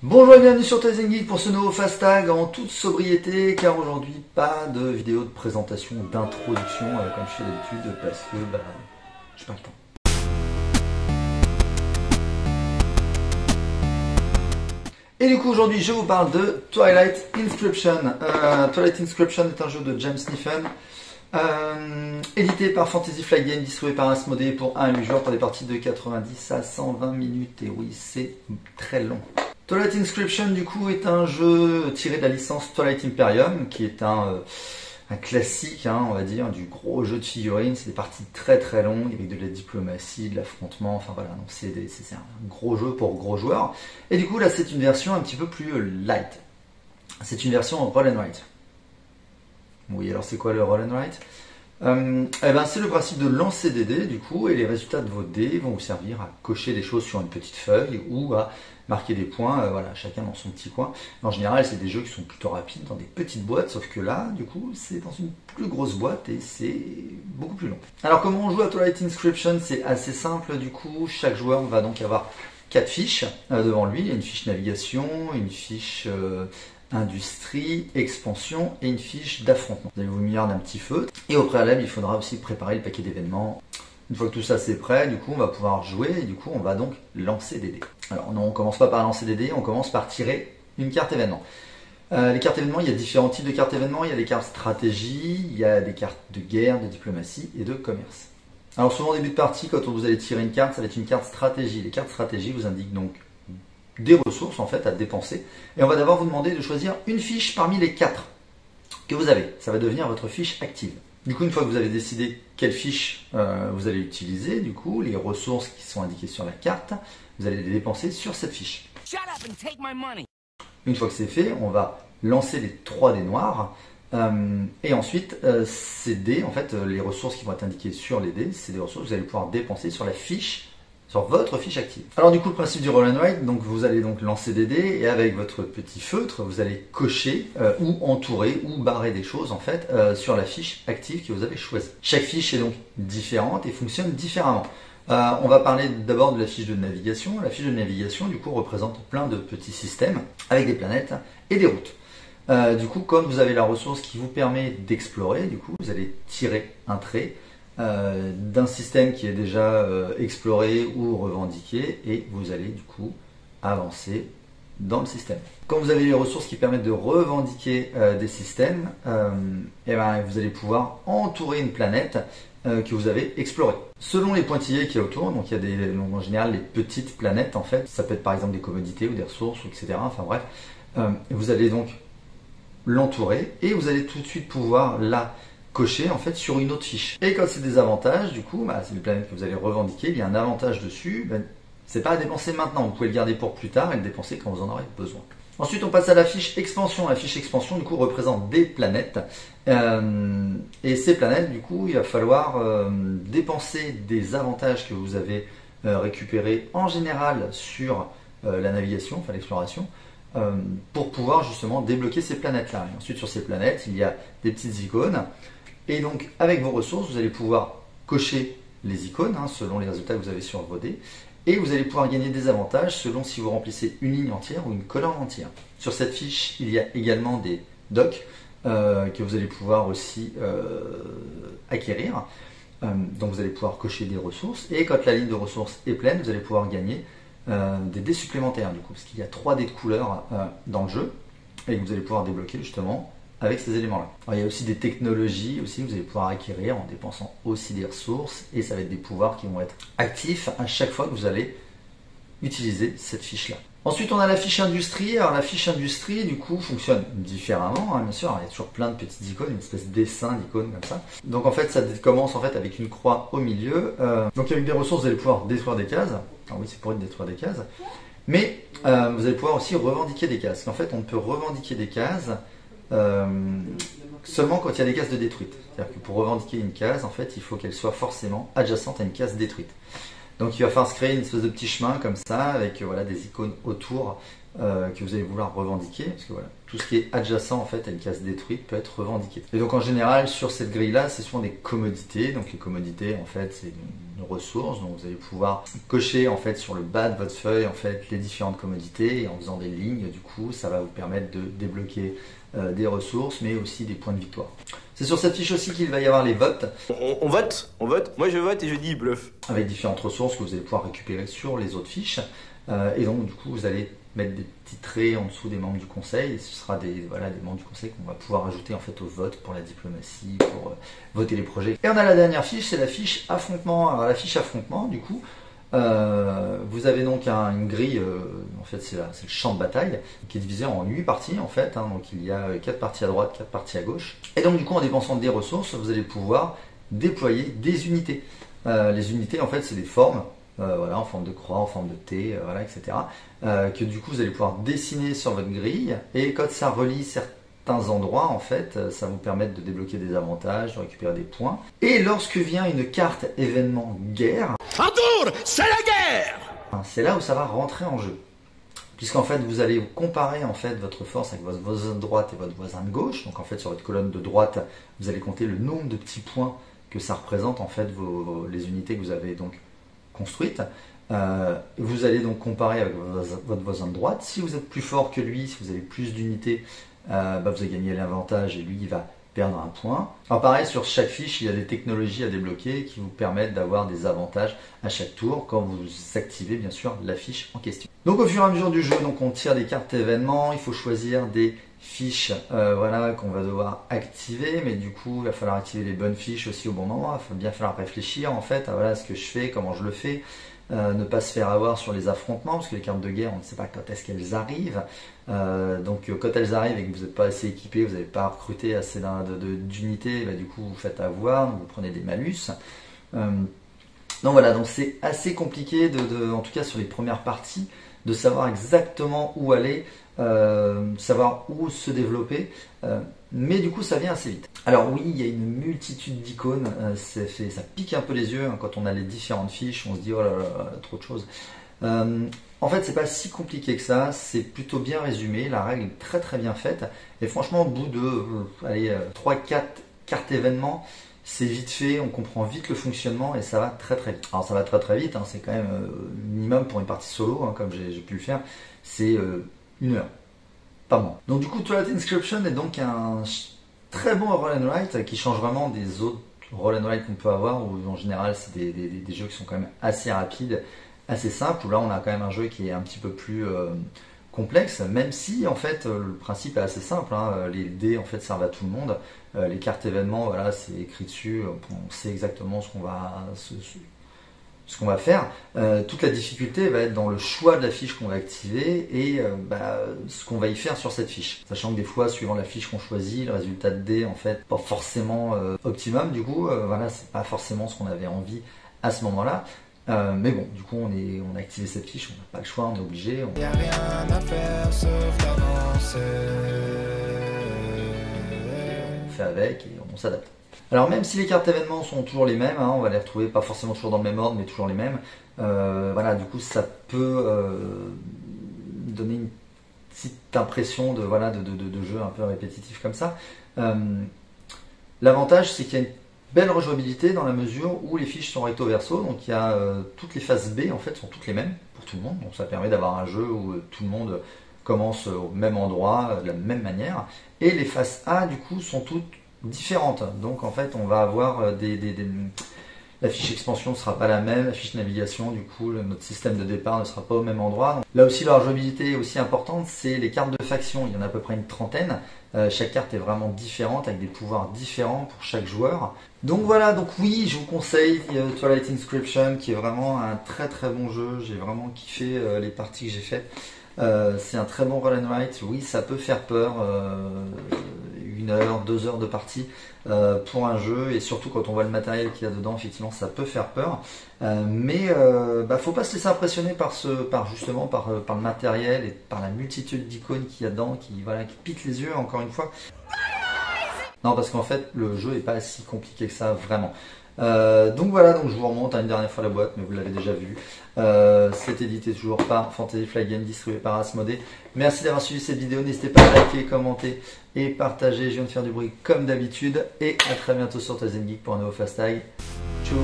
Bonjour et bienvenue sur Toys & Geek pour ce nouveau Fast Tag en toute sobriété, car aujourd'hui pas de vidéo de présentation, d'introduction comme je fais d'habitude parce que j'ai pas le temps. Et du coup aujourd'hui je vous parle de Twilight Inscription. Twilight Inscription est un jeu de James Niffen, édité par Fantasy Flight Games, distribué par Asmodee pour 1 à 8 joueurs pour des parties de 90 à 120 minutes. Et oui, c'est très long. Twilight Inscription du coup est un jeu tiré de la licence Twilight Imperium, qui est un classique, on va dire, du gros jeu de figurines. C'est des parties très très longues avec de la diplomatie, de l'affrontement, enfin voilà, donc c'est un gros jeu pour gros joueurs. Et du coup là c'est une version un petit peu plus light. C'est une version roll and write. Oui, alors c'est quoi le roll and write? C'est le principe de lancer des dés du coup, et les résultats de vos dés vont vous servir à cocher des choses sur une petite feuille ou à marquer des points, voilà, chacun dans son petit coin. En général, c'est des jeux qui sont plutôt rapides dans des petites boîtes, sauf que là, du coup, c'est dans une plus grosse boîte et c'est beaucoup plus long. Alors, comment on joue à Twilight Inscription? C'est assez simple, du coup, chaque joueur va donc avoir 4 fiches devant lui. Il y a une fiche navigation, une fiche industrie, expansion et une fiche d'affrontement. Vous allez vous munir d'un petit feutre. Et au préalable, il faudra aussi préparer le paquet d'événements. Une fois que tout ça c'est prêt, du coup on va pouvoir jouer et du coup on va donc lancer des dés. Alors non, on commence pas par lancer des dés, on commence par tirer une carte événement. Les cartes événements, il y a différents types de cartes événements. Il y a des cartes stratégie, il y a des cartes de guerre, de diplomatie et de commerce. Alors souvent au début de partie, quand vous allez tirer une carte, ça va être une carte stratégie. Les cartes stratégie vous indiquent donc des ressources en fait à dépenser. Et on va d'abord vous demander de choisir une fiche parmi les 4 que vous avez. Ça va devenir votre fiche active. Du coup, une fois que vous avez décidé quelle fiche vous allez utiliser, du coup, les ressources qui sont indiquées sur la carte, vous allez les dépenser sur cette fiche. Une fois que c'est fait, on va lancer les 3 dés noirs. Et ensuite, ces dés, en fait, les ressources qui vont être indiquées sur les dés, c'est des ressources que vous allez pouvoir dépenser sur la fiche, sur votre fiche active. Alors du coup, le principe du roll and write, donc vous allez donc lancer des dés et avec votre petit feutre, vous allez cocher ou entourer ou barrer des choses en fait sur la fiche active que vous avez choisie. Chaque fiche est donc différente et fonctionne différemment. On va parler d'abord de la fiche de navigation. La fiche de navigation du coup représente plein de petits systèmes avec des planètes et des routes. Du coup, comme vous avez la ressource qui vous permet d'explorer, du coup, vous allez tirer un trait d'un système qui est déjà exploré ou revendiqué et vous allez du coup avancer dans le système. Quand vous avez les ressources qui permettent de revendiquer des systèmes, vous allez pouvoir entourer une planète que vous avez explorée. Selon les pointillés qu'il y a autour, donc il y a en général les petites planètes en fait, ça peut être par exemple des commodités ou des ressources, etc. Enfin bref, vous allez donc l'entourer et vous allez tout de suite pouvoir la cocher en fait sur une autre fiche. Et quand c'est des avantages, du coup, c'est les planètes que vous allez revendiquer, il y a un avantage dessus, c'est pas à dépenser maintenant, vous pouvez le garder pour plus tard et le dépenser quand vous en aurez besoin. Ensuite, on passe à la fiche expansion. La fiche expansion, du coup, représente des planètes. Et ces planètes, du coup, il va falloir dépenser des avantages que vous avez récupérés en général sur la navigation, enfin l'exploration, pour pouvoir justement débloquer ces planètes-là. Et ensuite, sur ces planètes, il y a des petites icônes. Et donc, avec vos ressources, vous allez pouvoir cocher les icônes selon les résultats que vous avez sur vos dés. Et vous allez pouvoir gagner des avantages selon si vous remplissez une ligne entière ou une colonne entière. Sur cette fiche, il y a également des docks que vous allez pouvoir aussi acquérir. Donc, vous allez pouvoir cocher des ressources. Et quand la ligne de ressources est pleine, vous allez pouvoir gagner des dés supplémentaires, du coup, parce qu'il y a 3 dés de couleur dans le jeu et que vous allez pouvoir débloquer justement avec ces éléments-là. Il y a aussi des technologies aussi que vous allez pouvoir acquérir en dépensant aussi des ressources et ça va être des pouvoirs qui vont être actifs à chaque fois que vous allez utiliser cette fiche-là. Ensuite, on a la fiche industrie. Alors la fiche industrie, du coup, fonctionne différemment, bien sûr. Il y a toujours plein de petites icônes, une espèce de dessin d'icônes comme ça. Donc en fait, ça commence en fait avec une croix au milieu. Donc avec des ressources, vous allez pouvoir détruire des cases. Alors oui, c'est pour détruire des cases. Mais vous allez pouvoir aussi revendiquer des cases. En fait, on peut revendiquer des cases seulement quand il y a des cases de détruites. C'est-à-dire que pour revendiquer une case, en fait, il faut qu'elle soit forcément adjacente à une case détruite. Donc il va falloir se créer une espèce de petit chemin comme ça, avec des icônes autour que vous allez vouloir revendiquer, parce que tout ce qui est adjacent en fait à une case détruite peut être revendiqué. Et donc en général sur cette grille là c'est souvent des commodités, donc les commodités en fait c'est ressource. Donc vous allez pouvoir cocher en fait sur le bas de votre feuille en fait les différentes commodités et en faisant des lignes, du coup ça va vous permettre de débloquer des ressources mais aussi des points de victoire. C'est sur cette fiche aussi qu'il va y avoir les votes. On vote. Moi je vote et je dis bluff. Avec différentes ressources que vous allez pouvoir récupérer sur les autres fiches. Et donc du coup vous allez mettre des petits traits en dessous des membres du conseil, et ce sera des membres du conseil qu'on va pouvoir ajouter en fait au vote pour la diplomatie, pour voter les projets. Et on a la dernière fiche, c'est la fiche affrontement. Alors la fiche affrontement, du coup, vous avez donc une grille, en fait c'est le champ de bataille, qui est divisé en 8 parties en fait, donc il y a 4 parties à droite, 4 parties à gauche. Et donc du coup en dépensant des ressources, vous allez pouvoir déployer des unités. Les unités en fait c'est des formes, en forme de croix, en forme de T, etc. Que du coup vous allez pouvoir dessiner sur votre grille, et quand ça relie certains endroits en fait, ça va vous permettre de débloquer des avantages, de récupérer des points. Et lorsque vient une carte événement guerre, Un tour, c'est la guerre. c'est là où ça va rentrer en jeu. Puisqu'en fait vous allez comparer en fait votre force avec votre voisin de droite et votre voisin de gauche. Donc en fait sur votre colonne de droite, vous allez compter le nombre de petits points que ça représente en fait les unités que vous avez donc construites. Vous allez donc comparer avec votre voisin de droite. Si vous êtes plus fort que lui, si vous avez plus d'unités, vous allez gagner l'avantage et lui il va perdre un point. Alors pareil, sur chaque fiche, il y a des technologies à débloquer qui vous permettent d'avoir des avantages à chaque tour quand vous activez bien sûr la fiche en question. Donc au fur et à mesure du jeu, donc on tire des cartes événements, il faut choisir des fiches qu'on va devoir activer, mais du coup il va falloir activer les bonnes fiches aussi au bon moment. Il va bien falloir réfléchir en fait à ce que je fais, comment je le fais. Ne pas se faire avoir sur les affrontements, parce que les cartes de guerre, on ne sait pas quand est-ce qu'elles arrivent. Donc quand elles arrivent et que vous n'êtes pas assez équipé, vous n'avez pas recruté assez d'unités, du coup vous faites avoir, donc vous prenez des malus. Donc voilà, donc c'est assez compliqué, en tout cas sur les premières parties, de savoir exactement où aller, savoir où se développer, mais du coup ça vient assez vite. Alors oui, il y a une multitude d'icônes, ça pique un peu les yeux quand on a les différentes fiches, on se dit oh là là, trop de choses. En fait c'est pas si compliqué que ça, c'est plutôt bien résumé, la règle est très très bien faite, et franchement au bout de 3-4 cartes événements, c'est vite fait, on comprend vite le fonctionnement et ça va très très vite. Alors ça va très très vite, c'est quand même minimum pour une partie solo, comme j'ai pu le faire, c'est 1 heure, pas moins. Donc du coup Twilight Inscription est donc un très bon roll and write qui change vraiment des autres roll and write qu'on peut avoir, où en général c'est des jeux qui sont quand même assez rapides, assez simples, où là on a quand même un jeu qui est un petit peu plus complexe, même si en fait le principe est assez simple, les dés en fait servent à tout le monde, les cartes événements, c'est écrit dessus, on sait exactement ce qu'on va faire. Toute la difficulté va être dans le choix de la fiche qu'on va activer et ce qu'on va y faire sur cette fiche. Sachant que des fois, suivant la fiche qu'on choisit, le résultat de dés en fait pas forcément optimum, du coup, c'est pas forcément ce qu'on avait envie à ce moment-là. Mais bon, du coup, on a activé cette fiche, on n'a pas le choix, on est obligé. Y a rien à faire sauf d'avancer. On fait avec et on s'adapte. Alors même si les cartes événements sont toujours les mêmes, on va les retrouver pas forcément toujours dans le même ordre, mais toujours les mêmes. Du coup, ça peut donner une petite impression de jeu un peu répétitif comme ça. L'avantage, c'est qu'il y a une belle rejouabilité dans la mesure où les fiches sont recto verso, donc il y a toutes les phases B en fait sont toutes les mêmes pour tout le monde, donc ça permet d'avoir un jeu où tout le monde commence au même endroit, de la même manière, et les phases A du coup sont toutes différentes, donc en fait on va avoir la fiche expansion ne sera pas la même, la fiche navigation, du coup notre système de départ ne sera pas au même endroit. Donc, là aussi la rejouabilité est aussi importante, c'est les cartes de faction, il y en a à peu près une trentaine, chaque carte est vraiment différente avec des pouvoirs différents pour chaque joueur. Donc voilà, donc oui, je vous conseille Twilight Inscription qui est vraiment un très très bon jeu, j'ai vraiment kiffé les parties que j'ai faites. C'est un très bon roll and write, oui ça peut faire peur, 1 heure, 2 heures de partie pour un jeu, et surtout quand on voit le matériel qu'il y a dedans, effectivement ça peut faire peur, mais faut pas se laisser impressionner par le matériel et par la multitude d'icônes qu'il y a dedans qui piquent les yeux encore une fois. Non, parce qu'en fait le jeu est pas si compliqué que ça vraiment. Donc voilà, donc je vous remonte une dernière fois la boîte, mais vous l'avez déjà vu. C'est édité toujours par Fantasy Flight Games, distribué par Asmodée. Merci d'avoir suivi cette vidéo, n'hésitez pas à liker, commenter et partager. Je viens de faire du bruit comme d'habitude, et à très bientôt sur Toys & Geek pour un nouveau Fast Tag. Tchou.